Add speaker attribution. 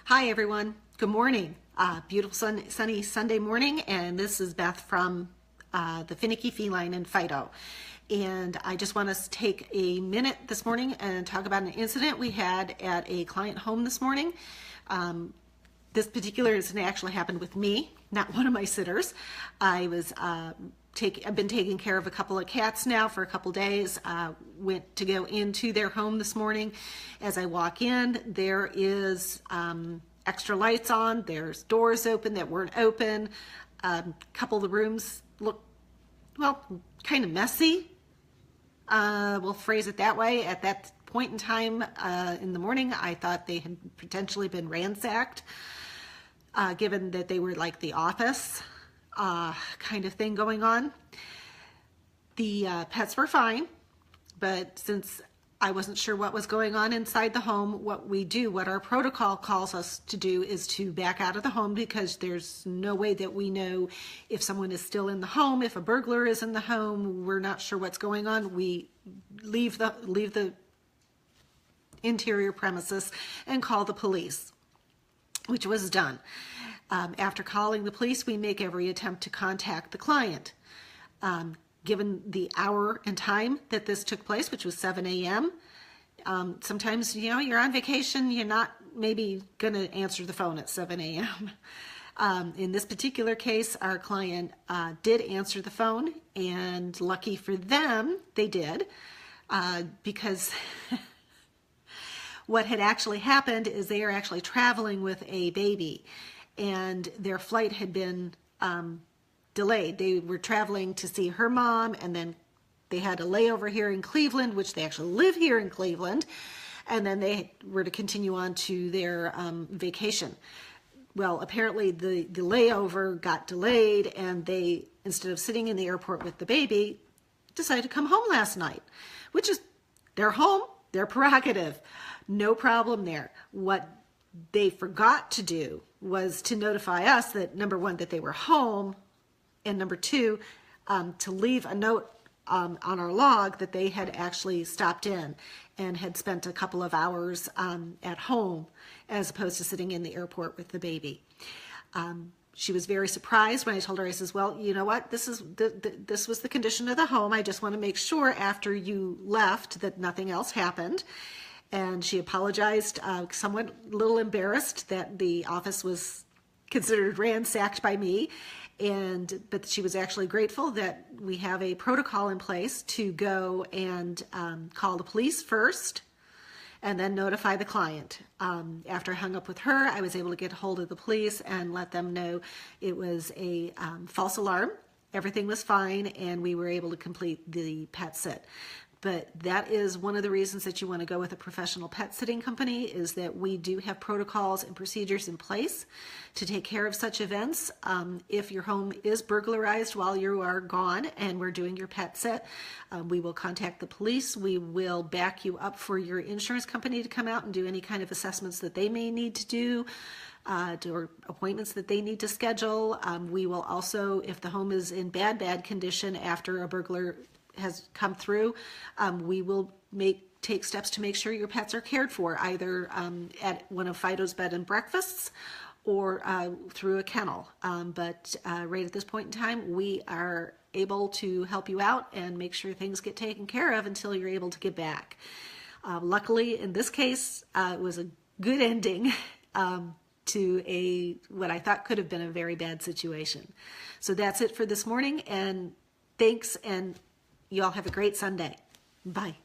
Speaker 1: Hi everyone, good morning. Beautiful sunny Sunday morning, and this is Beth from the Finicky Feline and Fido. And I just want to take a minute this morning and talk about an incident we had at a client home this morning. This particular incident actually happened with me, not one of my sitters. I've been taking care of a couple of cats now for a couple days. Went to go into their home this morning. As I walk in, there is extra lights on. There's doors open that weren't open. A couple of the rooms look, well, kind of messy. We'll phrase it that way. At that point in time in the morning, I thought they had potentially been ransacked, given that they were like the office kind of thing going on. The pets were fine, but since I wasn't sure what was going on inside the home, what our protocol calls us to do is to back out of the home, because there's no way that we know if someone is still in the home, if a burglar is in the home. We're not sure what's going on. We leave the interior premises and call the police, which was done. After calling the police, we make every attempt to contact the client. Given the hour and time that this took place, which was 7 a.m., sometimes, you're on vacation, you're not maybe going to answer the phone at 7 a.m. In this particular case, our client did answer the phone, and lucky for them, they did, because what had actually happened is they are actually traveling with a baby, and their flight had been delayed. They were traveling to see her mom, and then they had a layover here in Cleveland, which they actually live here in Cleveland, and then they were to continue on to their vacation. Well, apparently the layover got delayed, and they, instead of sitting in the airport with the baby, decided to come home last night, which is their home, their prerogative. No problem there. What they forgot to do was to notify us that, number one, that they were home, and number two, to leave a note on our log that they had actually stopped in and had spent a couple of hours at home, as opposed to sitting in the airport with the baby. She was very surprised when I told her. I says, well, you know what, this was the condition of the home. I just want to make sure after you left that nothing else happened. And she apologized, somewhat a little embarrassed that the office was considered ransacked by me. But she was actually grateful that we have a protocol in place to go and call the police first and then notify the client. After I hung up with her, I was able to get a hold of the police and let them know it was a false alarm. Everything was fine, and we were able to complete the pet sit. But that is one of the reasons that you want to go with a professional pet sitting company, is that we do have protocols and procedures in place to take care of such events. If your home is burglarized while you are gone and we're doing your pet sit, we will contact the police. We will back you up for your insurance company to come out and do any kind of assessments that they may need to do, or appointments that they need to schedule. We will also, if the home is in bad condition after a burglar has come through, we will take steps to make sure your pets are cared for, either at one of Fido's bed and breakfasts or through a kennel. But right at this point in time, we are able to help you out and make sure things get taken care of until you're able to get back. Luckily, in this case, it was a good ending to what I thought could have been a very bad situation. So that's it for this morning, and thanks, and you all have a great Sunday. Bye.